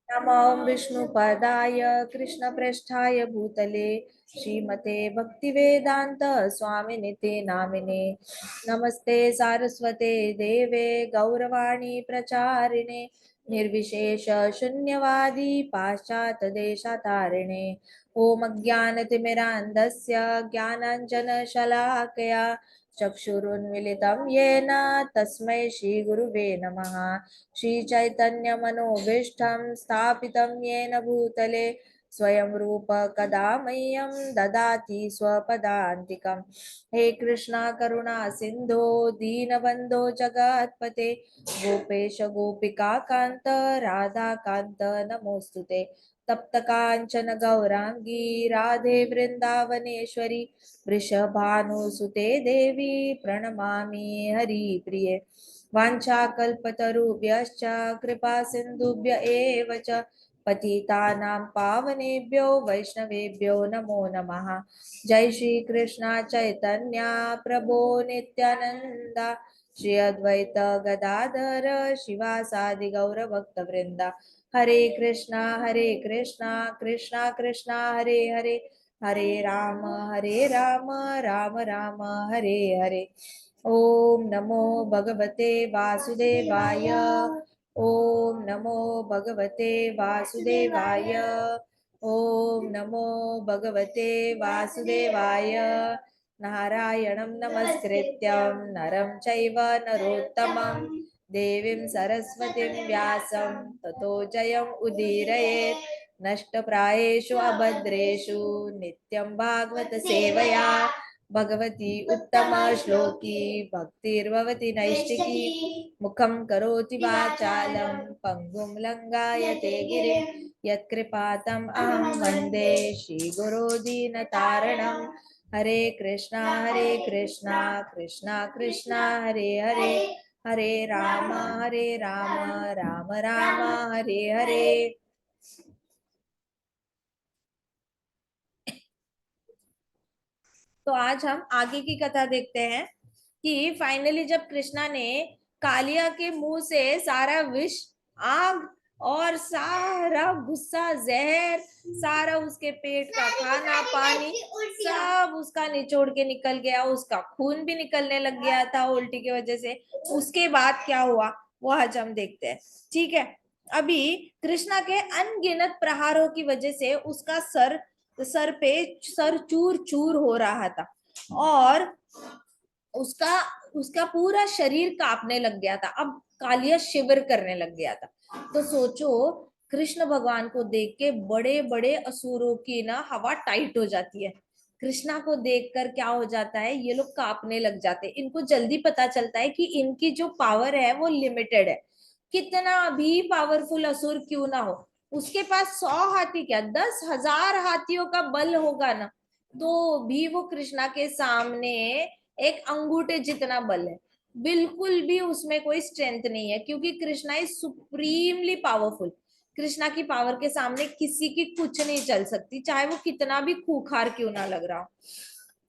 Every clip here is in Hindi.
नमो विष्णुपदाय कृष्णप्रेष्ठाय भूतले श्रीमते भक्तिवेदांत स्वामिनिते नामिने। नमस्ते सारस्वते देवे गौरवाणी प्रचारिणे निर्विशेष शून्यवादी पाश्चात देशातारिणे। ओम अज्ञानतिमिरान्धस्य ज्ञानाञ्जनशलाकया चक्षुरुन्मिलितं येन तस्मै श्रीगुरुवे नमः। श्रीचैतन्यमनोभीष्टं स्थापितं येन भूतले स्वयं रूप कदा मह्यं ददाति स्वपदान्तिकम्। हे कृष्णा करुणा सिन्धो दीनबन्धो जगत्पते गोपेश गोपिका कान्त राधा कान्त नमोस्तुते। तप्त कांचन गौरांगी राधे वृंदावनेश्वरी वृषभानुसुते देवी प्रणमामि हरिप्रिये। वाञ्छाकल्पतरुभ्यश्च कृपा सिन्धुभ्य एव च पतितानां पावनेभ्यो वैष्णवेभ्यो नमो नमः। जय श्री कृष्ण चैतन्य प्रभो नित्यानंद श्री अद्वैत गदाधर शिवासादि गौर भक्त वृंदा। हरे कृष्णा कृष्णा कृष्णा हरे हरे हरे राम राम राम हरे हरे। ओम नमो भगवते वासुदेवाय। ओम नमो भगवते वासुदेवाय। ओम नमो भगवते वासुदेवाय। नारायणं नमस्कृत्यं नरं चैव नरोत्तमं देवीं सरस्वतीं व्यासं ततो जयम् उदीरयेत्। नष्टप्रायेषु अभद्रेषु नित्यं भागवत सेवया भगवती उत्तम श्लोकी भक्तिर्भवति नैष्टिकी। मुखं करोति वाचालं पंगुं लंगायते गिरिं यत्कृपातम् अहं वन्दे श्रीगुरो दीनतारणम्। हरे कृष्णा कृष्णा कृष्णा हरे हरे हरे राम राम राम हरे हरे। तो आज हम आगे की कथा देखते हैं कि फाइनली जब कृष्णा ने कालिया के मुंह से सारा विष, आग और सारा गुस्सा, जहर, सारा उसके पेट का खाना पानी सब उसका निचोड़ के निकल गया। उसका खून भी निकलने लग गया था उल्टी की वजह से। उसके बाद क्या हुआ वो आज हम देखते हैं। ठीक है, अभी कृष्णा के अनगिनत प्रहारों की वजह से उसका सर चूर चूर हो रहा था और उसका उसका पूरा शरीर कांपने लग गया था। अब कालिया शिविर करने लग गया था। तो सोचो, कृष्ण भगवान को देख के बड़े बड़े असुरों की ना हवा टाइट हो जाती है। कृष्णा को देखकर क्या हो जाता है, ये लोग कांपने लग जाते हैं। इनको जल्दी पता चलता है कि इनकी जो पावर है वो लिमिटेड है। कितना भी पावरफुल असुर क्यों ना हो, उसके पास 100 हाथी क्या 10,000 हाथियों का बल होगा ना, तो भी वो कृष्णा के सामने एक अंगूठे जितना बल है। बिल्कुल भी उसमें कोई स्ट्रेंथ नहीं है, क्योंकि Krishna is supremely powerful. Krishna की पावर के सामने किसी की कुछ नहीं चल सकती, चाहे वो कितना भी खूंखार क्यों ना लग रहा हो।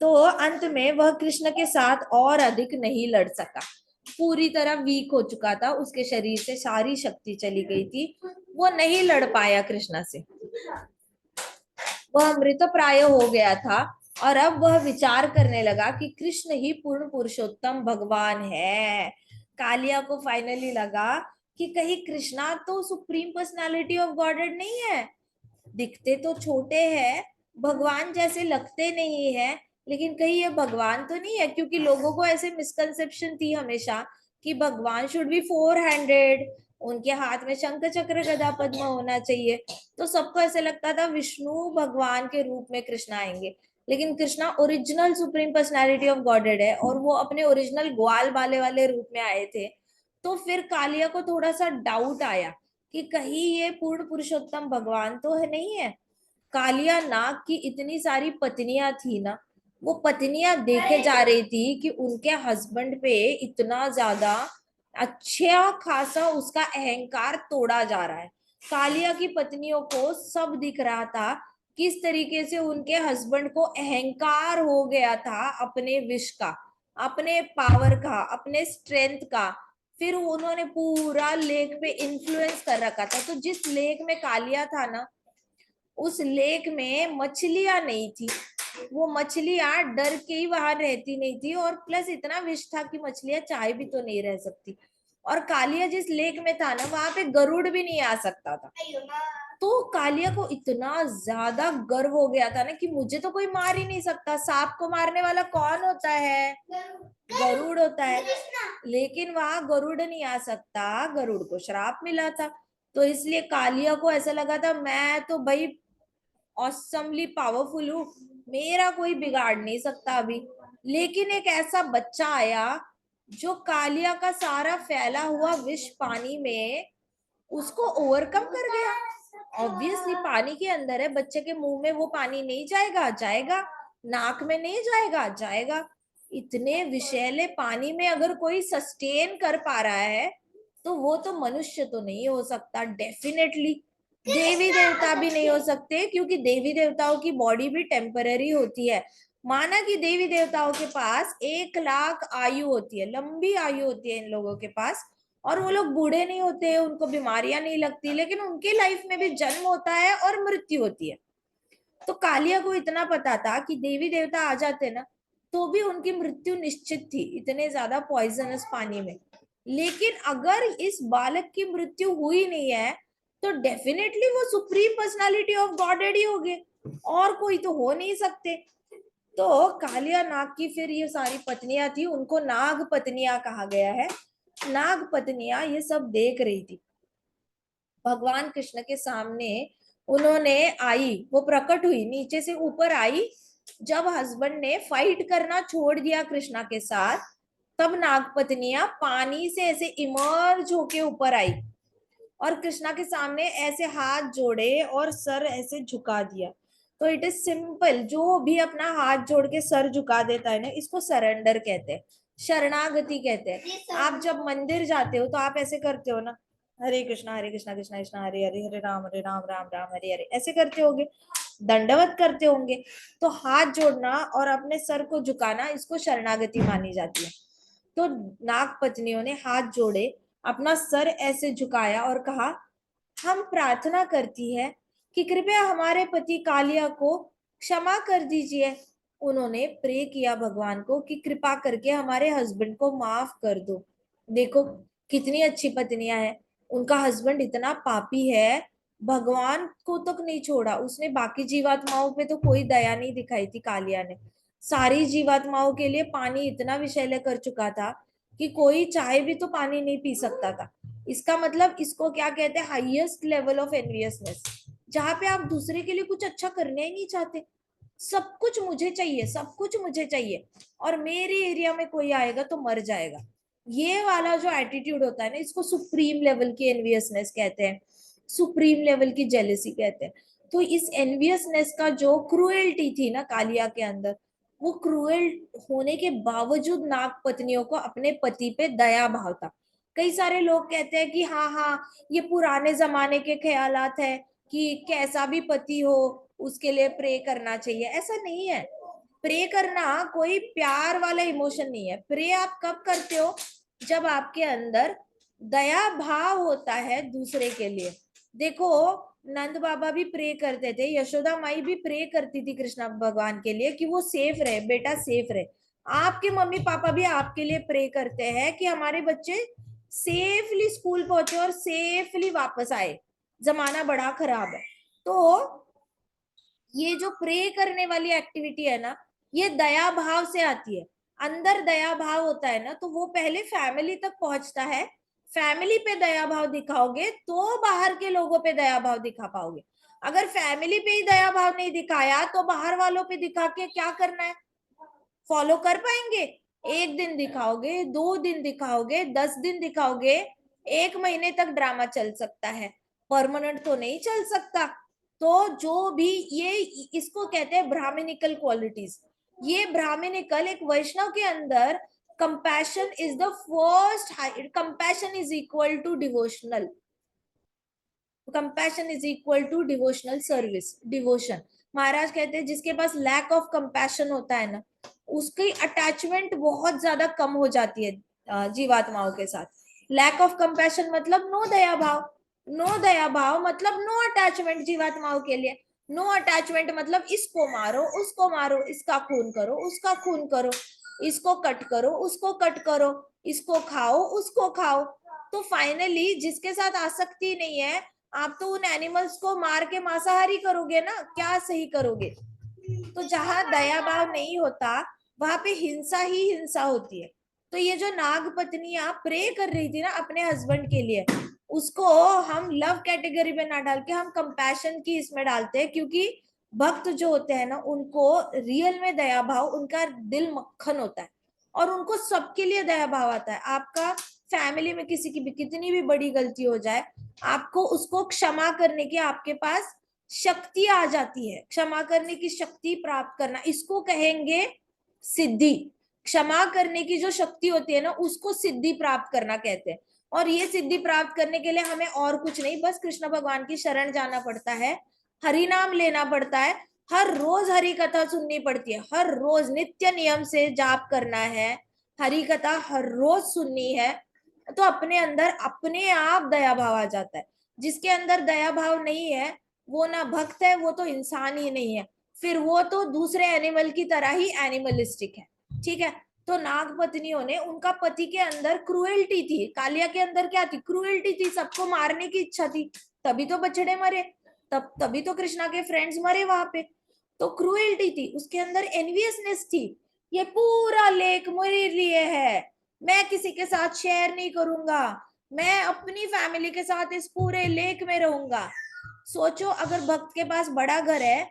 तो अंत में वह कृष्ण के साथ और अधिक नहीं लड़ सका। पूरी तरह वीक हो चुका था, उसके शरीर से सारी शक्ति चली गई थी। वो नहीं लड़ पाया कृष्ण से, वह मृत प्राय हो गया था। और अब वह विचार करने लगा कि कृष्ण ही पूर्ण पुरुषोत्तम भगवान है। कालिया को फाइनली लगा कि कहीं कृष्णा तो सुप्रीम पर्सनालिटी ऑफ गॉडेड नहीं है। दिखते तो छोटे हैं, भगवान जैसे लगते नहीं है, लेकिन कहीं ये भगवान तो नहीं है। क्योंकि लोगों को ऐसे मिसकंसेप्शन थी हमेशा कि भगवान शुड बी 4 हैंडेड, उनके हाथ में शंख चक्र गदा पद्म होना चाहिए। तो सबको ऐसे लगता था विष्णु भगवान के रूप में कृष्णा आएंगे, लेकिन Krishna original supreme personality of godhead है और वो अपने ओरिजिनल ग्वाल बाले वाले रूप में आए थे। तो फिर कालिया को थोड़ा सा डाउट आया कि कहीं ये पूर्ण पुरुषोत्तम भगवान तो है नहीं है। कालिया नाग की इतनी सारी पत्नियां थी ना, वो पत्नियां देखे जा रही थी कि उनके हस्बैंड पे इतना ज्यादा अच्छा खासा उसका अहंकार तोड़ा जा रहा है। कालिया की पत्नियों को सब दिख रहा था किस तरीके से उनके हस्बैंड को अहंकार हो गया था अपने विश का, अपने पावर का, अपने स्ट्रेंथ का। फिर उन्होंने पूरा लेक पे इन्फ्लुएंस कर रखा था। तो जिस लेक में कालिया था ना, उस लेक में मछलियां नहीं थी। वो मछलियां डर के ही वहां रहती नहीं थी, और प्लस इतना विष था कि मछलियां चाहे भी तो नहीं रह सकती। और कालिया जिस लेक में था ना, वहां पे गरुड़ भी नहीं आ सकता था। तो कालिया को इतना ज्यादा गर्व हो गया था ना कि मुझे तो कोई मार ही नहीं सकता। सांप को मारने वाला कौन होता है? गरुड़ होता है। लेकिन वहां गरुड़ नहीं आ सकता, गरुड़ को श्राप मिला था। तो इसलिए कालिया को ऐसा लगा था, मैं तो भाई ऑसमली पावरफुल हूँ, मेरा कोई बिगाड़ नहीं सकता अभी। लेकिन एक ऐसा बच्चा आया जो कालिया का सारा फैला हुआ विष पानी में उसको ओवरकम कर गया। ऑब्वियसली पानी के अंदर है, बच्चे के मुंह में वो पानी नहीं जाएगा, जाएगा। नाक में नहीं जाएगा, जाएगा। इतने विषैले पानी में अगर कोई सस्टेन कर पा रहा है, तो वो तो मनुष्य तो नहीं हो सकता डेफिनेटली। देवी देवता भी नहीं हो सकते, क्योंकि देवी देवताओं की बॉडी भी टेम्पररी होती है। माना कि देवी देवताओं के पास 1 लाख आयु होती है, लंबी आयु होती है इन लोगों के पास, और वो लोग बूढ़े नहीं होते, उनको बीमारियां नहीं लगती, लेकिन उनकी लाइफ में भी जन्म होता है और मृत्यु होती है। तो कालिया को इतना पता था कि देवी देवता आ जाते ना, तो भी उनकी मृत्यु निश्चित थी, इतने ज्यादा पॉइजनस पानी में। लेकिन अगर इस बालक की मृत्यु हुई नहीं है, तो डेफिनेटली वो सुप्रीम पर्सनालिटी ऑफ गॉडेड ही होंगे, और कोई तो हो नहीं सकते। तो कालिया नाग की फिर ये सारी पत्नियां थी, उनको नाग पत्नियां कहा गया है। नाग पत्नियां ये सब देख रही थी भगवान कृष्ण के सामने। उन्होंने आई, वो प्रकट हुई, नीचे से ऊपर आई। जब हस्बैंड ने फाइट करना छोड़ दिया कृष्णा के साथ, तब नागपत्नियां पानी से ऐसे इमर्ज होके ऊपर आई, और कृष्णा के सामने ऐसे हाथ जोड़े और सर ऐसे झुका दिया। तो इट इज सिंपल, जो भी अपना हाथ जोड़ के सर झुका देता है ना, इसको सरेंडर कहते हैं, शरणागति कहते हैं। आप जब मंदिर जाते हो तो आप ऐसे करते हो ना, हरे कृष्णा कृष्णा कृष्णा हरे हरे, हरे राम राम राम हरे हरे, ऐसे करते होगे, दंडवत करते होंगे। तो हाथ जोड़ना और अपने सर को झुकाना, इसको शरणागति मानी जाती है। तो नाग पत्नियों ने हाथ जोड़े, अपना सर ऐसे झुकाया और कहा, हम प्रार्थना करती है कि कृपया हमारे पति कालिया को क्षमा कर दीजिए। उन्होंने प्रे किया भगवान को कि कृपा करके हमारे हस्बैंड को माफ कर दो। देखो कितनी अच्छी पत्नियां हैं। उनका हस्बैंड इतना पापी है, भगवान को तक नहीं छोड़ा उसने, बाकी जीवात्माओं पे तो कोई दया नहीं दिखाई थी कालिया ने। सारी जीवात्माओं के लिए पानी इतना विषैले कर चुका था कि कोई चाहे भी तो पानी नहीं पी सकता था। इसका मतलब इसको क्या कहते हैं, हाईएस्ट लेवल ऑफ एनवियसनेस, जहां पे आप दूसरे के लिए कुछ अच्छा करना ही नहीं चाहते। सब कुछ मुझे चाहिए, सब कुछ मुझे चाहिए, और मेरे एरिया में कोई आएगा तो मर जाएगा। ये वाला जो एटीट्यूड होता है ना, इसको सुप्रीम लेवल की एनवियसनेस कहते हैं, सुप्रीम लेवल की जेलेसी कहते हैं। तो इस एनवियसनेस का जो क्रूएल्टी थी ना कालिया के अंदर, वो क्रूएल होने के बावजूद नाग पत्नियों को अपने पति पे दया भाव था। कई सारे लोग कहते हैं कि हाँ हाँ, ये पुराने जमाने के ख्यालात है कि कैसा भी पति हो उसके लिए प्रे करना चाहिए। ऐसा नहीं है। प्रे करना कोई प्यार वाला इमोशन नहीं है। प्रे आप कब करते हो, जब आपके अंदर दया भाव होता है दूसरे के लिए। देखो नंद बाबा भी प्रे करते थे, यशोदा माई भी प्रे करती थी कृष्ण भगवान के लिए कि वो सेफ रहे, बेटा सेफ रहे। आपके मम्मी पापा भी आपके लिए प्रे करते हैं कि हमारे बच्चे सेफली स्कूल पहुंचे और सेफली वापस आए। जमाना बड़ा खराब है। तो ये जो प्रे करने वाली एक्टिविटी है ना, ये दया भाव से आती है। अंदर दया भाव होता है ना, तो वो पहले फैमिली तक पहुंचता है। फैमिली पे दया भाव दिखाओगे तो बाहर के लोगों पे दया भाव दिखा पाओगे। अगर फैमिली पे ही दया भाव नहीं दिखाया तो बाहर वालों पे दिखा के क्या करना है? फॉलो कर पाएंगे? 1 दिन दिखाओगे, 2 दिन दिखाओगे, 10 दिन दिखाओगे, 1 महीने तक ड्रामा चल सकता है, परमानेंट तो नहीं चल सकता। तो जो भी ये, इसको कहते हैं ब्राह्मणिकल क्वालिटीज। ये ब्राह्मणिकल, एक वैष्णव के अंदर compassion is the first, compassion is equal to devotional, compassion is equal to devotional service, devotion. महाराज कहते हैं जिसके पास लैक ऑफ कंपैशन होता है ना, उसकी अटैचमेंट बहुत ज्यादा कम हो जाती है जीवात्माओं के साथ। लैक ऑफ कंपैशन मतलब नो दया भाव, नो दया भाव मतलब नो अटैचमेंट जीवात्माओं के लिए। नो अटैचमेंट मतलब इसको मारो, इसका खून करो, उसका खून करो, इसको कट करो, उसको कट करो, इसको खाओ, उसको खाओ। तो फाइनली जिसके साथ आसक्ति नहीं है, आप तो उन एनिमल्स को मार के मांसाहारी करोगे ना, क्या सही करोगे। तो जहां दया भाव नहीं होता वहां पे हिंसा ही हिंसा होती है। तो ये जो नाग पत्नियां प्रे कर रही थी ना अपने हस्बैंड के लिए, उसको हम लव कैटेगरी में ना डाल के हम कंपैशन की इसमें डालते हैं, क्योंकि भक्त जो होते हैं ना उनको रियल में दया भाव, उनका दिल मक्खन होता है और उनको सबके लिए दया भाव आता है। आपका फैमिली में किसी की भी कितनी भी बड़ी गलती हो जाए, आपको उसको क्षमा करने की आपके पास शक्ति आ जाती है। क्षमा करने की शक्ति प्राप्त करना, इसको कहेंगे सिद्धि। क्षमा करने की जो शक्ति होती है ना उसको सिद्धि प्राप्त करना कहते हैं। और ये सिद्धि प्राप्त करने के लिए हमें और कुछ नहीं, बस कृष्ण भगवान की शरण जाना पड़ता है, हरि नाम लेना पड़ता है, हर रोज हरि कथा सुननी पड़ती है, हर रोज नित्य नियम से जाप करना है, हरि कथा हर रोज सुननी है। तो अपने अंदर अपने आप दया भाव आ जाता है। जिसके अंदर दया भाव नहीं है वो ना भक्त है, वो तो इंसान ही नहीं है, फिर वो तो दूसरे एनिमल की तरह ही एनिमलिस्टिक है। ठीक है। तो नाग पत्नियों ने, उनका पति के अंदर क्रुएल्टी थी, कालिया के अंदर क्या थी, क्रुएल्टी थी, सबको मारने की इच्छा थी, तभी तो बछड़े मरे, तभी तो कृष्णा के फ्रेंड्स मरे वहां पे। तो क्रुएल्टी थी उसके अंदर, एनवियसनेस थी, ये पूरा लेक मेरे लिए है, मैं किसी के साथ शेयर नहीं करूंगा, मैं अपनी फैमिली के साथ इस पूरे लेक में रहूंगा। सोचो अगर भक्त के पास बड़ा घर है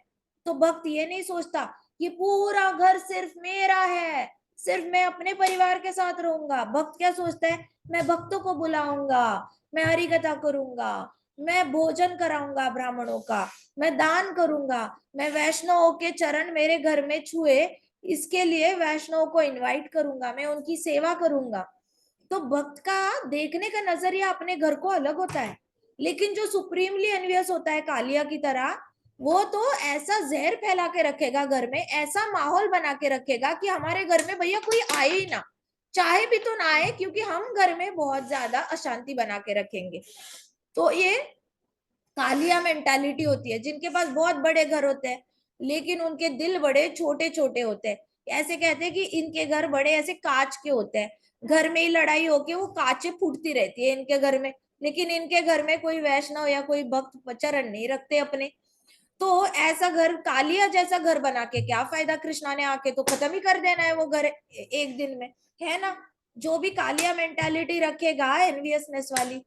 तो भक्त ये नहीं सोचता ये पूरा घर सिर्फ मेरा है, सिर्फ मैं अपने परिवार के साथ रहूंगा। भक्त क्या सोचता है, मैं भक्तों को बुलाऊंगा, मैं हरि कथा करूंगा, मैं भोजन कराऊंगा ब्राह्मणों का, मैं दान करूंगा, मैं वैष्णवों के चरण मेरे घर में छुए इसके लिए वैष्णव को इनवाइट करूंगा, मैं उनकी सेवा करूंगा। तो भक्त का देखने का नजरिया अपने घर को अलग होता है। लेकिन जो सुप्रीमली एनवियस होता है कालिया की तरह, वो तो ऐसा जहर फैला के रखेगा घर में, ऐसा माहौल बना के रखेगा कि हमारे घर में भैया कोई आए ही ना, चाहे भी तो ना आए, क्योंकि हम घर में बहुत ज्यादा अशांति बना के रखेंगे। तो ये कालिया मेंटालिटी होती है। जिनके पास बहुत बड़े घर होते हैं लेकिन उनके दिल बड़े छोटे छोटे होते हैं, ऐसे कहते हैं कि इनके घर बड़े ऐसे कांच के होते हैं, घर में ही लड़ाई होके वो कांचें फूटती रहती है इनके घर में, लेकिन इनके घर में कोई वैष्णव या कोई भक्त चरण नहीं रखते अपने। तो ऐसा घर, कालिया जैसा घर बना के क्या फायदा, कृष्णा ने आके तो खत्म ही कर देना है वो घर एक दिन में, है ना। जो भी कालिया मेंटालिटी रखेगा एनवियसनेस वाली,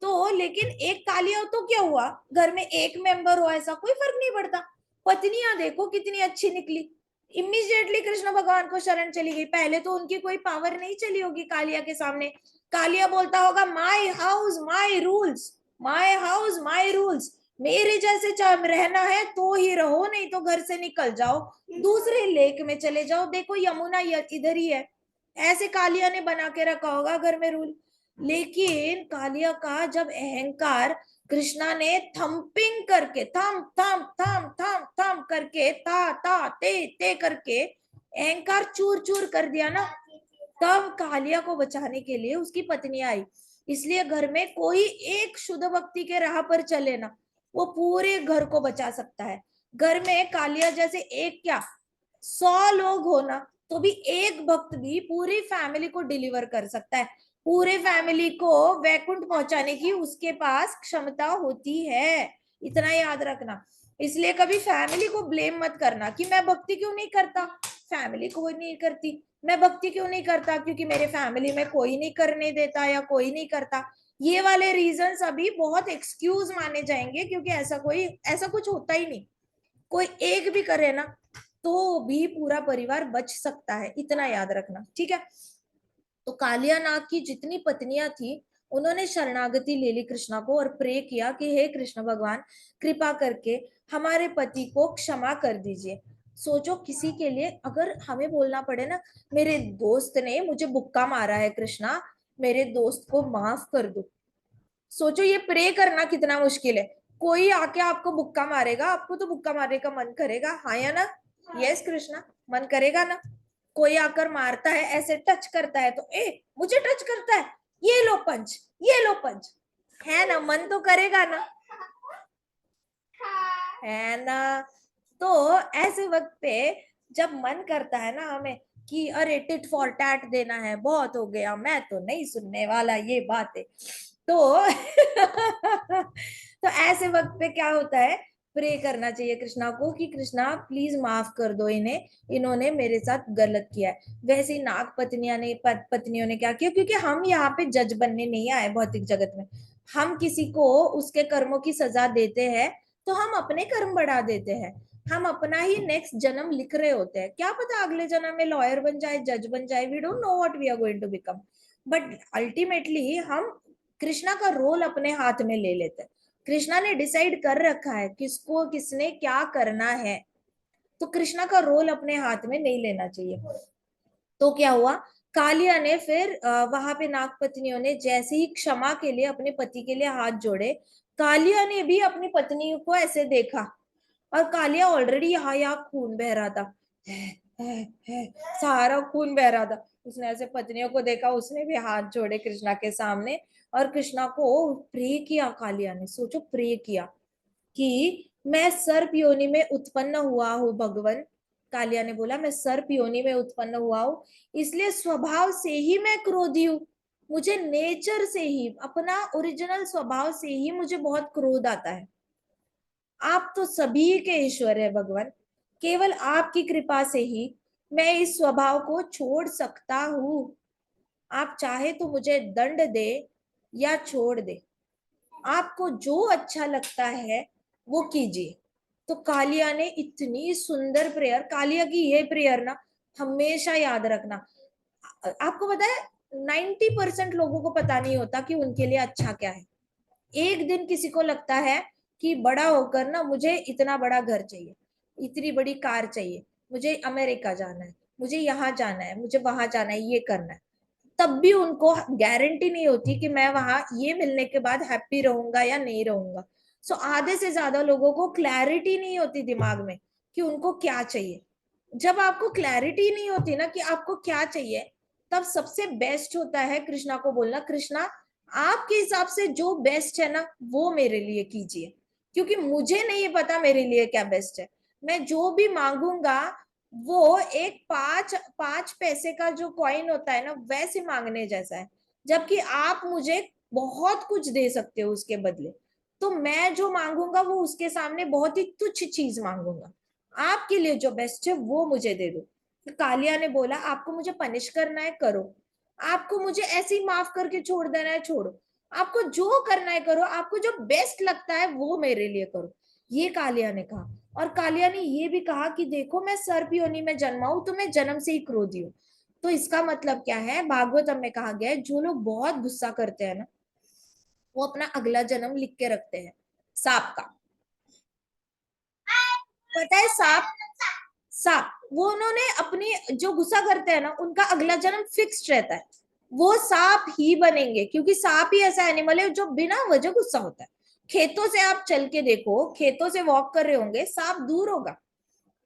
तो लेकिन एक कालिया तो क्या हुआ, घर में एक मेंबर हो ऐसा कोई फर्क नहीं पड़ता। पत्नियां देखो कितनी अच्छी निकली, इमीडिएटली कृष्ण भगवान को शरण चली गई। पहले तो उनकी कोई पावर नहीं चली होगी कालिया के सामने, कालिया बोलता होगा my house my rules, my house my rules, मेरे जैसे रहना है तो ही रहो, नहीं तो घर से निकल जाओ, दूसरे लेक में चले जाओ, देखो यमुना इधर ही है। ऐसे कालिया ने बना के रखा होगा घर में रूल। लेकिन कालिया का जब अहंकार, कृष्णा ने थम्पिंग करके, थम थम थम थम थम करके, ता ता ते करके अहंकार चूर चूर कर दिया ना, तब कालिया को बचाने के लिए उसकी पत्नी आई। इसलिए घर में कोई एक शुद्ध भक्ति के राह पर चले ना, वो पूरे घर को बचा सकता है। घर में कालिया जैसे एक क्या 100 लोग हो ना, तो भी एक भक्त भी पूरी फैमिली को डिलीवर कर सकता है, पूरे फैमिली को वैकुंठ पहुंचाने की उसके पास क्षमता होती है, इतना याद रखना। इसलिए कभी फैमिली को ब्लेम मत करना कि मैं भक्ति क्यों नहीं करता, फैमिली कोई नहीं करती, मैं भक्ति क्यों नहीं करता क्योंकि मेरे फैमिली में कोई नहीं करने देता या कोई नहीं करता। ये वाले रीजंस अभी बहुत एक्सक्यूज माने जाएंगे, क्योंकि ऐसा कुछ होता ही नहीं। कोई एक भी करे ना तो भी पूरा परिवार बच सकता है, इतना याद रखना, ठीक है। तो कालिया नाग की जितनी पत्नियां थी उन्होंने शरणागति ले ली कृष्णा को और प्रे किया कि हे कृष्ण भगवान, कृपा करके हमारे पति को क्षमा कर दीजिए। सोचो किसी के लिए अगर हमें बोलना पड़े ना, मेरे दोस्त ने मुझे बुक्का मारा है कृष्णा, मेरे दोस्त को माफ कर दो। सोचो ये प्रे करना कितना मुश्किल है। कोई आके आपको बुक्का मारेगा, आपको तो बुक्का मारने का मन करेगा, हाँ या ना, यस कृष्णा, मन करेगा ना। कोई आकर मारता है, ऐसे टच करता है तो ए मुझे टच करता है, ये लो पंच, ये लो पंच, है ना, मन तो करेगा ना, है ना। तो ऐसे वक्त पे जब मन करता है ना हमें कि अरे टिट फॉर टैट देना है, बहुत हो गया, मैं तो नहीं सुनने वाला ये बातें, तो तो ऐसे वक्त पे क्या होता है, प्रे करना चाहिए कृष्णा को कि कृष्णा प्लीज माफ कर दो इन्हें, इन्होंने मेरे साथ गलत किया है। वैसे ही नाग पत्नियों ने क्या किया, क्योंकि हम यहाँ पे जज बनने नहीं आए भौतिक जगत में, हम किसी को उसके कर्मों की सजा देते हैं तो हम अपने कर्म बढ़ा देते हैं, हम अपना ही नेक्स्ट जन्म लिख रहे होते हैं, क्या पता अगले जन्म में लॉयर बन जाए, जज बन जाए, we don't know what we are going to become, but ultimately हम कृष्णा का रोल अपने हाथ में ले लेते हैं। कृष्णा ने डिसाइड कर रखा है किसको किसने क्या करना है, तो कृष्णा का रोल अपने हाथ में नहीं लेना चाहिए। तो क्या हुआ, कालिया ने फिर वहां पे नागपत्नियों ने जैसे ही क्षमा के लिए अपने पति के लिए हाथ जोड़े, कालिया ने भी अपनी पत्नी को ऐसे देखा, और कालिया ऑलरेडी यहाँ यहाँ खून बह रहा था, है, है, सारा खून बह रहा था, उसने ऐसे पत्नियों को देखा, उसने भी हाथ जोड़े कृष्णा के सामने, और कृष्णा को प्रे किया, कालिया ने सोचो प्रे किया कि मैं सर्प योनि में उत्पन्न हुआ हूं भगवान, कालिया ने बोला मैं सर्प योनि में उत्पन्न हुआ हूं, इसलिए स्वभाव से ही मैं क्रोधी हूं, मुझे नेचर से ही, अपना ओरिजिनल स्वभाव से ही मुझे बहुत क्रोध आता है, आप तो सभी के ईश्वर है भगवान, केवल आपकी कृपा से ही मैं इस स्वभाव को छोड़ सकता हूं, आप चाहे तो मुझे दंड दे या छोड़ दे, आपको जो अच्छा लगता है वो कीजिए। तो कालिया ने इतनी सुंदर प्रेयर, कालिया की ये प्रेयर ना हमेशा याद रखना। आपको पता है 90% लोगों को पता नहीं होता कि उनके लिए अच्छा क्या है। एक दिन किसी को लगता है कि बड़ा होकर ना मुझे इतना बड़ा घर चाहिए, इतनी बड़ी कार चाहिए, मुझे अमेरिका जाना है, मुझे यहाँ जाना है, मुझे वहां जाना है, ये करना है, तब भी उनको गारंटी नहीं होती कि मैं वहां ये मिलने के बाद हैप्पी रहूंगा या नहीं रहूंगा। सो आधे से ज्यादा लोगों को क्लैरिटी नहीं होती दिमाग में कि उनको क्या चाहिए। जब आपको क्लैरिटी नहीं होती ना कि आपको क्या चाहिए, तब सबसे बेस्ट होता है कृष्णा को बोलना, कृष्णा आपके हिसाब से जो बेस्ट है ना वो मेरे लिए कीजिए, क्योंकि मुझे नहीं पता मेरे लिए क्या बेस्ट है, मैं जो भी मांगूंगा वो एक पांच पांच पैसे का जो कॉइन होता है ना वैसे मांगने जैसा है, जबकि आप मुझे बहुत कुछ दे सकते हो उसके बदले, तो मैं जो मांगूंगा वो उसके सामने बहुत ही तुच्छ चीज मांगूंगा, आपके लिए जो बेस्ट है वो मुझे दे दो। तो कालिया ने बोला आपको मुझे पनिश करना है करो, आपको मुझे ऐसे ही माफ करके छोड़ देना है छोड़ो, आपको जो करना है करो, आपको जो बेस्ट लगता है वो मेरे लिए करो, ये कालिया ने कहा। और कालिया ने ये भी कहा कि देखो मैं सर्प योनि में जन्मा हूं, तो मैं जन्म से ही क्रोधी हूँ। तो इसका मतलब क्या है, भागवतम में कहा गया है जो लोग बहुत गुस्सा करते हैं ना वो अपना अगला जन्म लिख के रखते हैं, सांप का, पता है सांप, सांप वो उन्होंने अपनी जो गुस्सा करते हैं ना उनका अगला जन्म फिक्स्ड रहता है, वो सांप ही बनेंगे, क्योंकि सांप ही ऐसा एनिमल है जो बिना वजह गुस्सा होता है। खेतों से आप चल के देखो, खेतों से वॉक कर रहे होंगे, सांप दूर होगा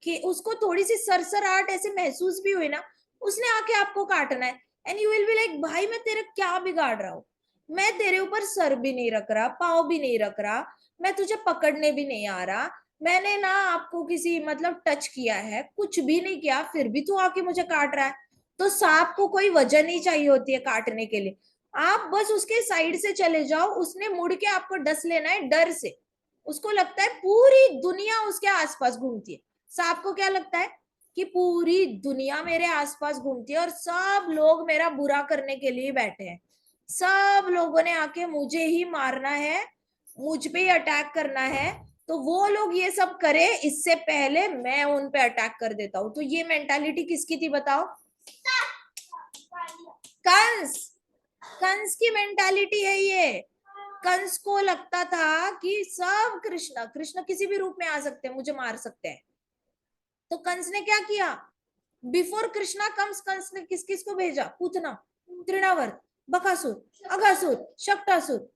कि उसको थोड़ी सी सरसराहट ऐसे महसूस भी हुई ना, उसने आके आपको काटना है, and you will be like भाई मैं तेरे क्या बिगाड़ रहा हूँ, मैं तेरे ऊपर सर भी नहीं रख रहा, पाँव भी नहीं रख रहा, मैं तुझे पकड़ने भी नहीं आ रहा, मैंने ना आपको किसी मतलब टच किया है, कुछ भी नहीं किया, फिर भी तू आके मुझे काट रहा है। तो सांप को कोई वजह नहीं चाहिए होती है काटने के लिए, आप बस उसके साइड से चले जाओ, उसने मुड़ के आपको डस लेना है डर से, उसको लगता है पूरी दुनिया उसके आसपास घूमती है, सांप को क्या लगता है कि पूरी दुनिया मेरे आसपास घूमती है और सब लोग मेरा बुरा करने के लिए बैठे हैं, सब लोगों ने आके मुझे ही मारना है, मुझ पे ही अटैक करना है, तो वो लोग ये सब करे इससे पहले मैं उन पे अटैक कर देता हूं। तो ये मेंटालिटी किसकी थी बताओ, कंस, कंस की मेंटालिटी है ये। कंस को लगता था कि सब कृष्ण कृष्ण किसी भी रूप में आ सकते हैं, मुझे मार सकते हैं। तो कंस ने क्या किया, बिफोर कृष्णा कम्स कंस ने किस किस को भेजा, पूतना, तृणावर्त, बकासुर, अगासुर, शक्टासुर,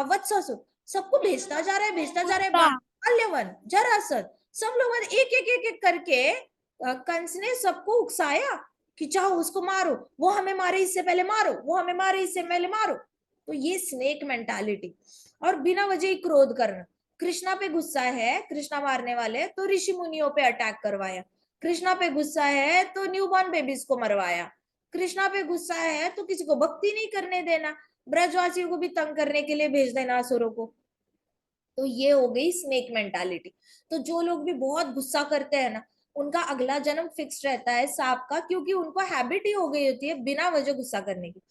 वत्सासुर, सबको भेजता जा रहा है, भेजता जा रहा है, बाल्यवन, जरासंध, सब लोग एक एक एक एक करके कंस ने सबको उकसाया, कि चाहो उसको मारो, वो हमें मारे इससे पहले मारो, वो हमें मारे इससे पहले मारो। तो ये स्नेक मेंटालिटी, और बिना वजह ही क्रोध करना। कृष्णा पे गुस्सा है, कृष्णा मारने वाले, तो ऋषि मुनियों पे अटैक करवाया। कृष्णा पे गुस्सा है तो न्यूबॉर्न बेबीज को मरवाया। कृष्णा पे गुस्सा है तो किसी को भक्ति नहीं करने देना, ब्रजवासियों को भी तंग करने के लिए भेज देना असुरों को। तो ये हो गई स्नेक मेंटालिटी। तो जो लोग भी बहुत गुस्सा करते हैं ना, उनका अगला जन्म फिक्स रहता है सांप का, क्योंकि उनको हैबिट ही हो गई होती है बिना वजह गुस्सा करने की।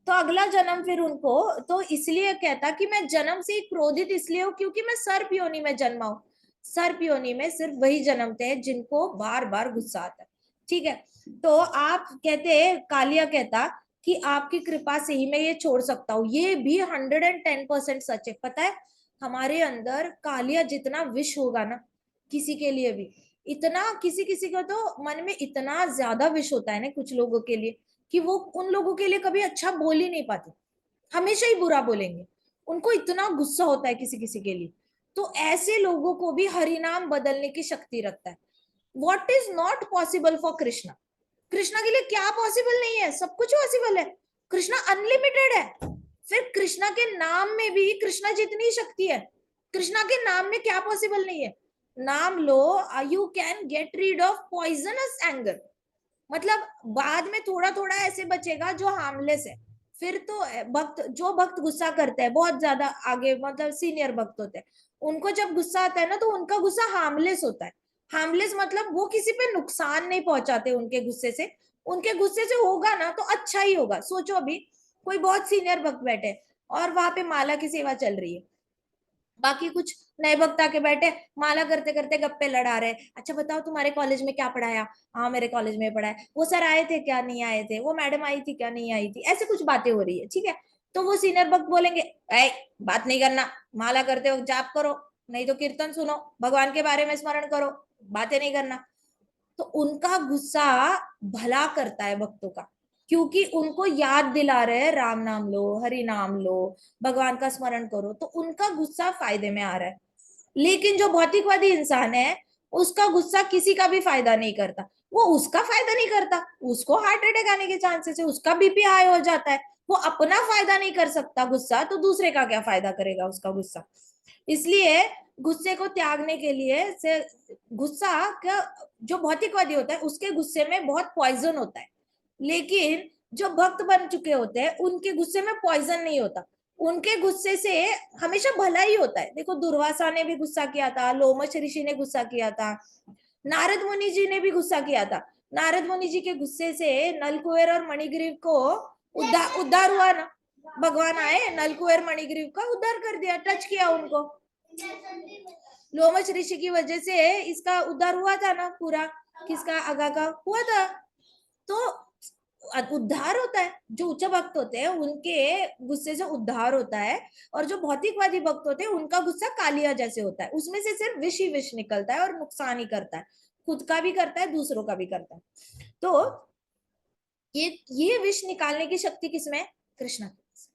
तो अगला जन्म फिर उनको, तो इसलिए कहता कि मैं जन्म से ही क्रोधित इसलिए हूं क्योंकि मैं सर्प योनि में जन्मा हूं। सर्प योनि में सिर्फ वही जन्मते हैं जिनको बार बार गुस्सा आता है। ठीक है। तो आप कहते, कालिया कहता कि आपकी कृपा से ही मैं ये छोड़ सकता हूँ। ये भी 110% सच है। पता है, हमारे अंदर कालिया जितना विष होगा ना, किसी के लिए भी इतना, किसी किसी का तो मन में इतना ज्यादा विष होता है ना कुछ लोगों के लिए, कि वो उन लोगों के लिए कभी अच्छा बोल ही नहीं पाते, हमेशा ही बुरा बोलेंगे। उनको इतना गुस्सा होता है किसी किसी के लिए। तो ऐसे लोगों को भी हरिनाम बदलने की शक्ति रखता है। What is not possible for Krishna, Krishna के लिए क्या पॉसिबल नहीं है, सब कुछ पॉसिबल है। कृष्णा अनलिमिटेड है। फिर कृष्णा के नाम में भी कृष्णा जितनी शक्ति है। कृष्णा के नाम में क्या पॉसिबल नहीं है। नाम लो, you can get rid of poisonous anger. मतलब बाद में थोड़ा थोड़ा ऐसे बचेगा जो हार्मलेस है। फिर तो भक्त, जो भक्त गुस्सा करते हैं बहुत ज्यादा आगे, मतलब सीनियर भक्त होते हैं, उनको जब गुस्सा आता है ना, तो उनका गुस्सा हार्मलेस होता है। हार्मलेस मतलब वो किसी पे नुकसान नहीं पहुंचाते उनके गुस्से से। उनके गुस्से से होगा ना तो अच्छा ही होगा। सोचो अभी कोई बहुत सीनियर भक्त बैठे और वहां पे माला की सेवा चल रही है, बाकी कुछ नए भक्त आके बैठे, माला करते करते गप्पे लड़ा रहे, अच्छा बताओ तुम्हारे कॉलेज में क्या पढ़ाया, हाँ मेरे कॉलेज में पढ़ा है, वो सर आए थे क्या नहीं आए थे, वो मैडम आई थी क्या नहीं आई थी, ऐसे कुछ बातें हो रही है। ठीक है। तो वो सीनियर भक्त बोलेंगे, ऐ बात नहीं करना, माला करते हो जाप करो, नहीं तो कीर्तन सुनो, भगवान के बारे में स्मरण करो, बातें नहीं करना। तो उनका गुस्सा भला करता है भक्तों का, क्योंकि उनको याद दिला रहे हैं राम नाम लो, हरि नाम लो, भगवान का स्मरण करो, तो उनका गुस्सा फायदे में आ रहा है। लेकिन जो भौतिकवादी इंसान है, उसका गुस्सा किसी का भी फायदा नहीं करता। वो उसका फायदा नहीं करता, उसको हार्ट अटैक आने के चांसेस है, उसका बीपी हाई हो जाता है। वो अपना फायदा नहीं कर सकता गुस्सा, तो दूसरे का क्या फायदा करेगा उसका गुस्सा। इसलिए गुस्से को त्यागने के लिए से, गुस्सा का, जो भौतिकवादी होता है उसके गुस्से में बहुत पॉइजन होता है, लेकिन जो भक्त बन चुके होते हैं उनके गुस्से में पॉइजन नहीं होता। उनके गुस्से से हमेशा भला ही होता है। देखो दुर्वासा ने भी गुस्सा किया था, लोमश ऋषि ने गुस्सा किया था, नारद मुनि जी ने भी गुस्सा किया था। नारद मुनि जी के गुस्से से नलकुबेर और मणिग्रीव को उद्धार उद्धार हुआ ना। भगवान आए, नलकुबेर मणिग्रीव का उद्धार कर दिया, टच किया उनको। लोमश ऋषि की वजह से इसका उद्धार हुआ था ना पूरा, किसका, अगा का हुआ था। तो उद्धार होता है, जो उच्च भक्त होते हैं उनके गुस्से से उद्धार होता है, और जो भौतिकवादी भक्त होते हैं उनका गुस्सा कालिया जैसे होता है, उसमें से सिर्फ विष ही विष निकलता है और नुकसान ही करता है, खुद का भी करता है दूसरों का भी करता है। तो ये विष निकालने की शक्ति किसमें है, कृष्णा के पास।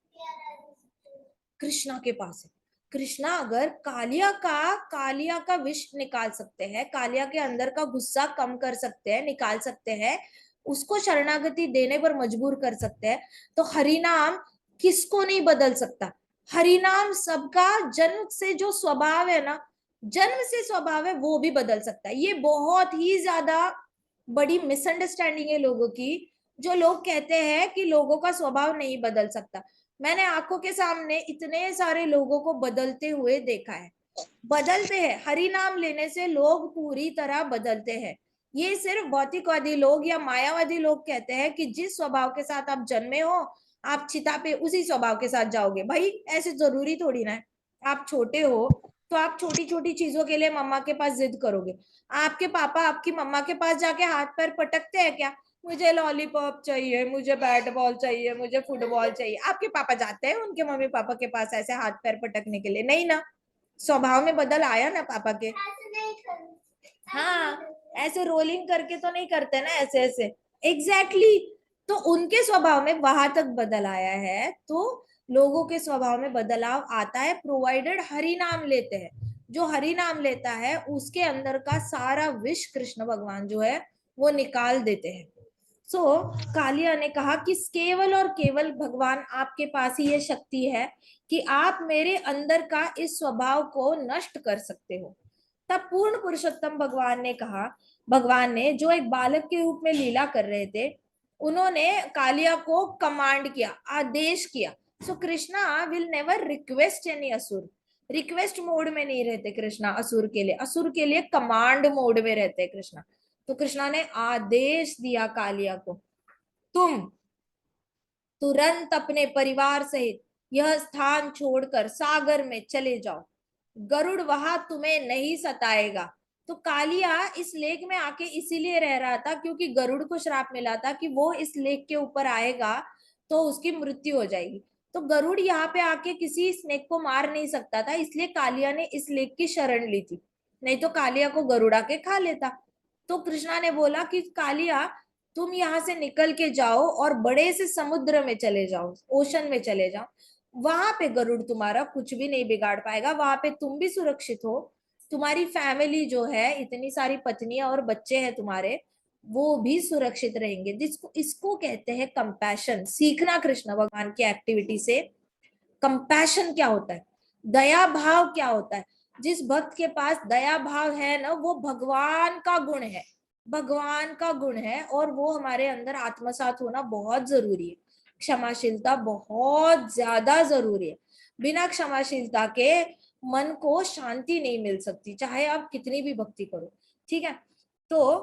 कृष्णा के पास है। कृष्णा अगर कालिया का विष निकाल सकते हैं, कालिया के अंदर का गुस्सा कम कर सकते हैं, निकाल सकते हैं, उसको शरणागति देने पर मजबूर कर सकते हैं, तो हरिनाम किसको नहीं बदल सकता। हरिनाम सबका जन्म से जो स्वभाव है ना, जन्म से स्वभाव है, वो भी बदल सकता है। ये बहुत ही ज्यादा बड़ी मिसअंडरस्टैंडिंग है लोगों की, जो लोग कहते हैं कि लोगों का स्वभाव नहीं बदल सकता। मैंने आंखों के सामने इतने सारे लोगों को बदलते हुए देखा है। बदलते हैं, हरि नाम लेने से लोग पूरी तरह बदलते हैं। ये सिर्फ भौतिकवादी लोग या मायावादी लोग कहते हैं कि जिस स्वभाव के साथ आप जन्मे हो, आप चिता पे उसी स्वभाव के साथ जाओगे। भाई ऐसे जरूरी थोड़ी ना है। आप छोटे हो तो आप छोटी छोटी चीजों के लिए मम्मा के पास जिद करोगे। आपके पापा आपकी मम्मा के पास जाके हाथ पैर पटकते हैं क्या, मुझे लॉलीपॉप चाहिए, मुझे बैट बॉल चाहिए, मुझे फुटबॉल चाहिए? आपके पापा जाते हैं उनके मम्मी पापा के पास ऐसे हाथ पैर पटकने के लिए? नहीं ना। स्वभाव में बदल आया ना पापा के। हाँ, ऐसे रोलिंग करके तो नहीं करते ना, ऐसे ऐसे। Exactly exactly। तो उनके स्वभाव में वहां तक बदल आया है, तो लोगों के स्वभाव में बदलाव आता है, प्रोवाइडेड हरि नाम लेते हैं। जो हरि नाम लेता है उसके अंदर का सारा विष कृष्ण भगवान जो है वो निकाल देते हैं। सो कालिया ने कहा कि केवल और केवल भगवान आपके पास ही ये शक्ति है कि आप मेरे अंदर का इस स्वभाव को नष्ट कर सकते हो। तब पूर्ण पुरुषोत्तम भगवान ने कहा, भगवान ने जो एक बालक के रूप में लीला कर रहे थे, उन्होंने कालिया को कमांड किया, आदेश किया। So Krishna will never request any asura. Request mode में नहीं रहते कृष्णा असुर के लिए, असुर के लिए कमांड मोड में रहते कृष्णा। तो कृष्णा ने आदेश दिया कालिया को, तुम तुरंत अपने परिवार सहित यह स्थान छोड़कर सागर में चले जाओ, गरुड़ वहां तुम्हें नहीं सताएगा। तो कालिया इस लेक में आके इसीलिए रह रहा था क्योंकि गरुड़ को श्राप मिला था कि वो इस लेक के ऊपर आएगा तो उसकी मृत्यु हो जाएगी। तो गरुड़ यहाँ पे आके किसी स्नेक को मार नहीं सकता था, इसलिए कालिया ने इस लेक की शरण ली थी, नहीं तो कालिया को गरुड़ आके खा लेता। तो कृष्णा ने बोला कि कालिया तुम यहाँ से निकल के जाओ और बड़े से समुद्र में चले जाओ, ओशन में चले जाओ, वहां पे गरुड़ तुम्हारा कुछ भी नहीं बिगाड़ पाएगा, वहां पे तुम भी सुरक्षित हो, तुम्हारी फैमिली जो है, इतनी सारी पत्नियां और बच्चे हैं तुम्हारे, वो भी सुरक्षित रहेंगे। जिसको इसको कहते हैं कंपैशन, सीखना कृष्ण भगवान की एक्टिविटी से। कंपैशन क्या होता है, दया भाव क्या होता है। जिस भक्त के पास दया भाव है ना, वो भगवान का गुण है, भगवान का गुण है, और वो हमारे अंदर आत्मसात होना बहुत जरूरी है। क्षमाशीलता बहुत ज्यादा जरूरी है। बिना क्षमाशीलता के मन को शांति नहीं मिल सकती, चाहे आप कितनी भी भक्ति करो। ठीक है, तो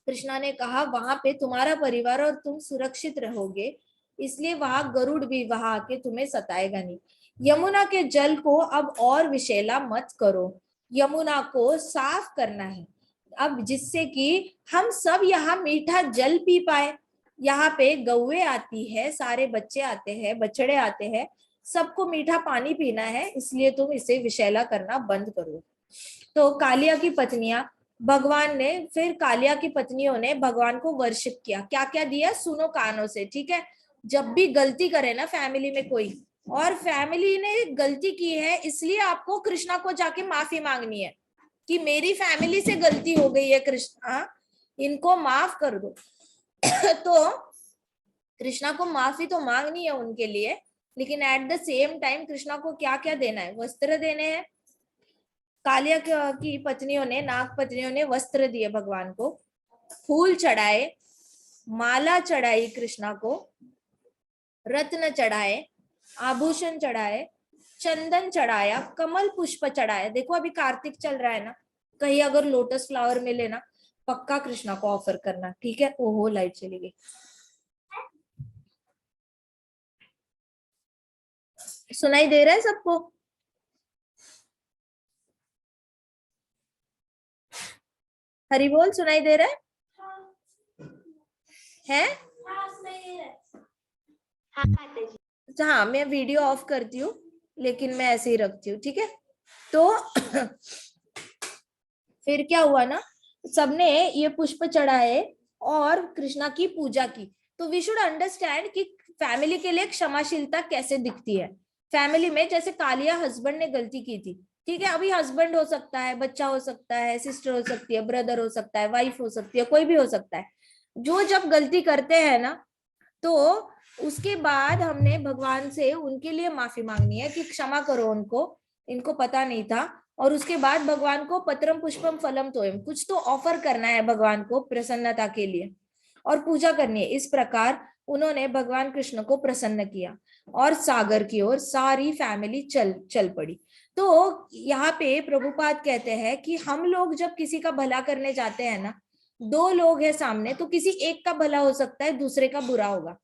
कृष्णा ने कहा वहां पे तुम्हारा परिवार और तुम सुरक्षित रहोगे, इसलिए वहां गरुड़ भी वहां आके तुम्हें सताएगा नहीं। यमुना के जल को अब और विषैला मत करो, यमुना को साफ करना है अब, जिससे कि हम सब यहाँ मीठा जल पी पाए। यहाँ पे गौए आती है, सारे बच्चे आते हैं, बछड़े आते हैं, सबको मीठा पानी पीना है, इसलिए तुम इसे विषैला करना बंद करो। तो कालिया की पत्नियां, भगवान ने फिर कालिया की पत्नियों ने भगवान को वर्शिप किया। क्या क्या दिया, सुनो कानों से, ठीक है। जब भी गलती करे ना फैमिली में कोई, और फैमिली ने गलती की है, इसलिए आपको कृष्णा को जाके माफी मांगनी है कि मेरी फैमिली से गलती हो गई है कृष्णा, इनको माफ कर दो। तो कृष्णा को माफी तो मांगनी है उनके लिए, लेकिन eight the same time Krishna को क्या क्या देना है, वस्त्र देने हैं। कालिया की पत्नियों ने, नाग पत्नियों ने वस्त्र दिए भगवान को, फूल चढ़ाए, माला चढ़ाई कृष्णा को, रत्न चढ़ाए, आभूषण चढ़ाए, चंदन चढ़ाया, कमल पुष्प चढ़ाया। देखो अभी कार्तिक चल रहा है ना, कहीं अगर लोटस फ्लावर मिले ना, पक्का कृष्णा को ऑफर करना, ठीक है। ओहो लाइट चली गई, सुनाई दे रहा है सबको? हरि बोल, सुनाई दे रहा है? हाँ, मैं वीडियो ऑफ करती हूँ, लेकिन मैं ऐसे ही रखती हूँ, ठीक है। तो फिर क्या हुआ ना, सबने ये पुष्प चढ़ाए और कृष्णा की पूजा की। तो वी शुड अंडरस्टैंड कि फैमिली के लिए क्षमाशीलता कैसे दिखती है। फैमिली में जैसे कालिया हस्बैंड ने गलती की थी, ठीक है, अभी हस्बैंड हो सकता है, बच्चा हो सकता है, सिस्टर हो सकती है, ब्रदर हो सकता है, वाइफ हो सकती है, कोई भी हो सकता है। जो जब गलती करते हैं ना, तो उसके बाद हमने भगवान से उनके लिए माफी मांगनी है कि क्षमा करो उनको, इनको पता नहीं था। और उसके बाद भगवान को पत्रम पुष्पम फलम तोयम, कुछ तो ऑफर करना है भगवान को प्रसन्नता के लिए, और पूजा करनी है। इस प्रकार उन्होंने भगवान कृष्ण को प्रसन्न किया और सागर की ओर सारी फैमिली चल पड़ी। तो यहाँ पे प्रभुपाद कहते हैं कि हम लोग जब किसी का भला करने जाते हैं ना, दो लोग हैं सामने, तो किसी एक का भला हो सकता है, दूसरे का बुरा होगा।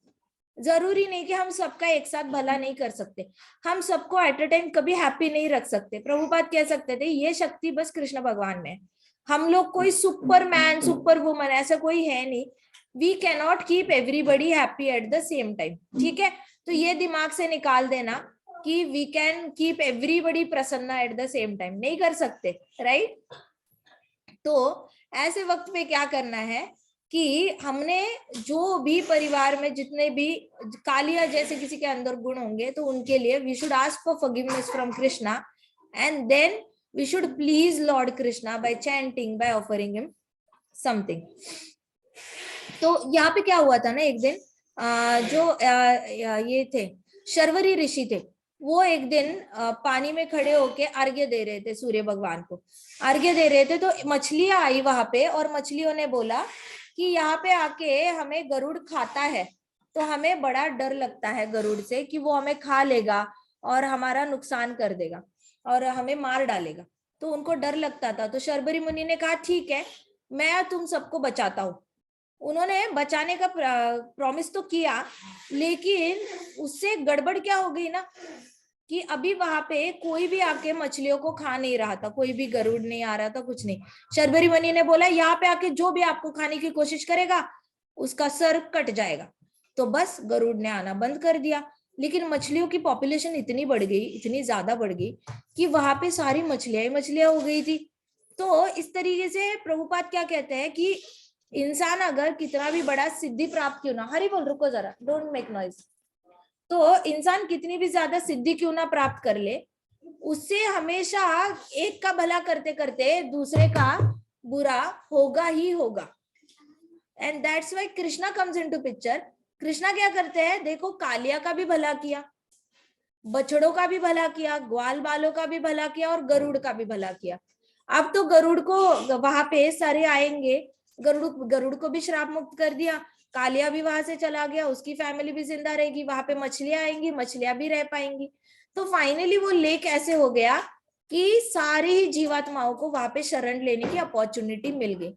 जरूरी नहीं कि हम सबका एक साथ भला नहीं कर सकते, हम सबको एट अ टाइम कभी हैप्पी नहीं रख सकते। प्रभुपाद कह सकते थे ये शक्ति बस कृष्ण भगवान में है, हम लोग कोई सुपरमैन सुपर वुमन ऐसा कोई है नहीं, we can not keep everybody happy at the same time, ठीक है। तो ये दिमाग से निकाल देना कि वी कैन कीप एवरीबडी प्रसन्न एट द सेम टाइम, नहीं कर सकते, राइट। तो ऐसे वक्त में क्या करना है कि हमने जो भी परिवार में जितने भी कालिया जैसे किसी के अंदर गुण होंगे, तो उनके लिए we should ask for forgiveness from Krishna, and then we should please lord Krishna by chanting, by offering him something. तो यहाँ पे क्या हुआ था ना, एक दिन ये थे शर्वरी ऋषि थे, वो एक दिन पानी में खड़े होके अर्घ्य दे रहे थे सूर्य भगवान को, अर्घ्य दे रहे थे। तो मछलियां आई वहां पे, और मछलियों ने बोला कि यहाँ पे आके हमें गरुड़ खाता है, तो हमें बड़ा डर लगता है गरुड़ से कि वो हमें खा लेगा और हमारा नुकसान कर देगा और हमें मार डालेगा। तो उनको डर लगता था। तो शर्वरी मुनि ने कहा ठीक है, मैं तुम सबको बचाता हूँ। उन्होंने बचाने का प्रॉमिस तो किया, लेकिन उससे गड़बड़ क्या हो गई ना कि अभी वहां पे कोई भी आके मछलियों को खा नहीं रहा था, कोई भी गरुड़ नहीं आ रहा था, कुछ नहीं। शर्वरी मुनि ने बोला यहाँ पे आके जो भी आपको खाने की कोशिश करेगा उसका सर कट जाएगा। तो बस गरुड़ ने आना बंद कर दिया। लेकिन मछलियों की पॉपुलेशन इतनी बढ़ गई, इतनी ज्यादा बढ़ गई कि वहां पे सारी मछलियां ही मछलियां हो गई थी। तो इस तरीके से प्रभुपाद क्या कहते हैं कि इंसान अगर कितना भी बड़ा सिद्धि प्राप्त क्यों ना, हरी बोल, रुको जरा, डोंट मेक नॉइज। तो इंसान कितनी भी ज्यादा सिद्धि क्यों ना प्राप्त कर ले, उससे हमेशा एक का भला करते करते दूसरे का बुरा होगा ही होगा। And that's why Krishna comes into picture. Krishna क्या करते हैं, देखो कालिया का भी भला किया, बछड़ों का भी भला किया, ग्वाल बालों का भी भला किया, और गरुड़ का भी भला किया। अब तो गरुड़ को वहां पे सारे आएंगे, गरुड़ गरुड़ को भी श्राप मुक्त कर दिया, कालिया भी वहां से चला गया, उसकी फैमिली भी जिंदा रहेगी, वहां पे मछलियां आएंगी, मछलियां भी रह पाएंगी। तो फाइनली वो लेक ऐसे हो गया कि सारी ही जीवात्माओं को वहां पे शरण लेने की अपॉर्चुनिटी मिल गई।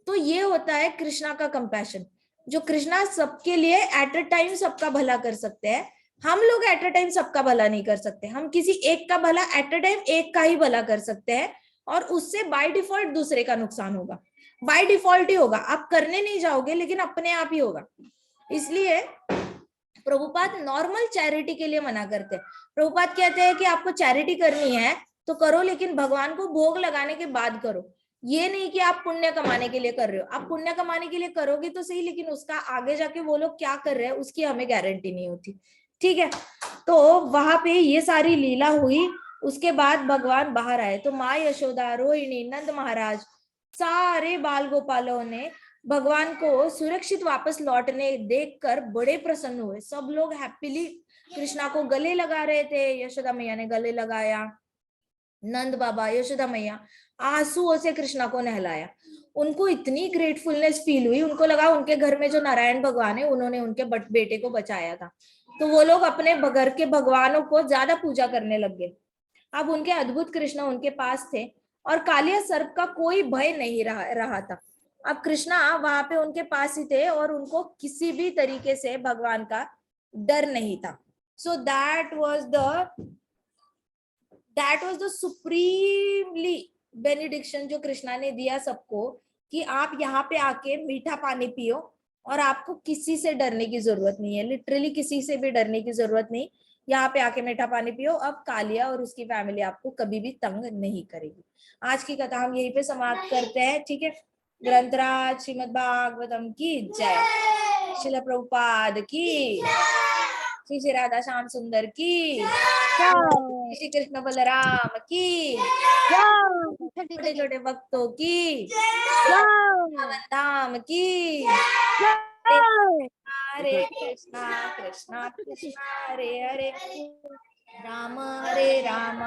तो ये होता है कृष्णा का कंपैशन, जो कृष्णा सबके लिए एट अ टाइम सबका भला कर सकते हैं। हम लोग एट अ टाइम सबका भला नहीं कर सकते, हम किसी एक का भला एट अ टाइम एक का ही भला कर सकते हैं, और उससे बाय डिफॉल्ट दूसरे का नुकसान होगा, बाय डिफॉल्ट ही होगा, आप करने नहीं जाओगे लेकिन अपने आप ही होगा। इसलिए प्रभुपाद नॉर्मल चैरिटी के लिए मना करते हैं। प्रभुपाद कहते हैं कि आपको चैरिटी करनी है तो करो, लेकिन भगवान को भोग लगाने के बाद करो। ये नहीं कि आप पुण्य कमाने के लिए कर रहे हो, आप पुण्य कमाने के लिए करोगे तो सही, लेकिन उसका आगे जाके वो लोग क्या कर रहे हैं उसकी हमें गारंटी नहीं होती। ठीक है, तो वहां पे ये सारी लीला हुई। उसके बाद भगवान बाहर आए तो माँ यशोदा, रोहिणी, नंद महाराज, सारे बाल गोपालों ने भगवान को सुरक्षित वापस लौटने देखकर बड़े प्रसन्न हुए। सब लोग हैप्पीली कृष्णा को गले लगा रहे थे, यशोदा मैया ने गले लगाया, नंद बाबा, यशोदा मैया आंसुओं से कृष्णा को नहलाया। उनको इतनी ग्रेटफुलनेस फील हुई, उनको लगा उनके घर में जो नारायण भगवान है उन्होंने उनके बेटे को बचाया था। तो वो लोग अपने घर के भगवानों को ज्यादा पूजा करने लग गए। अब उनके अद्भुत कृष्णा उनके पास थे, और कालिया सर्प का कोई भय नहीं रहा था। अब कृष्णा वहां पे उनके पास ही थे और उनको किसी भी तरीके से भगवान का डर नहीं था। So that was the supremely benediction जो कृष्णा ने दिया सबको, कि आप यहाँ पे आके मीठा पानी पियो और आपको किसी से डरने की जरूरत नहीं है, लिटरली किसी से भी डरने की जरूरत नहीं। यहाँ पे आके मीठा पानी पियो, अब कालिया और उसकी फैमिली आपको कभी भी तंग नहीं करेगी। आज की कथा हम यहीं पे समाप्त करते हैं, ठीक है। ग्रंथराज श्रीमद् भागवतम की जय, श्रील प्रभुपाद की, श्री श्री राधा श्याम सुंदर की, श्री कृष्ण बलराम की, छोटे छोटे भक्तों की, धाम की। हरे कृष्णा कृष्णा कृष्णा हरे हरे, राम हरे राम,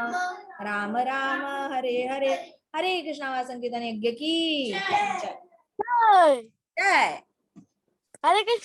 राम राम हरे हरे, हरे कृष्णा संकीर्तन यज्ञ की जय। जय हरे कृष्ण।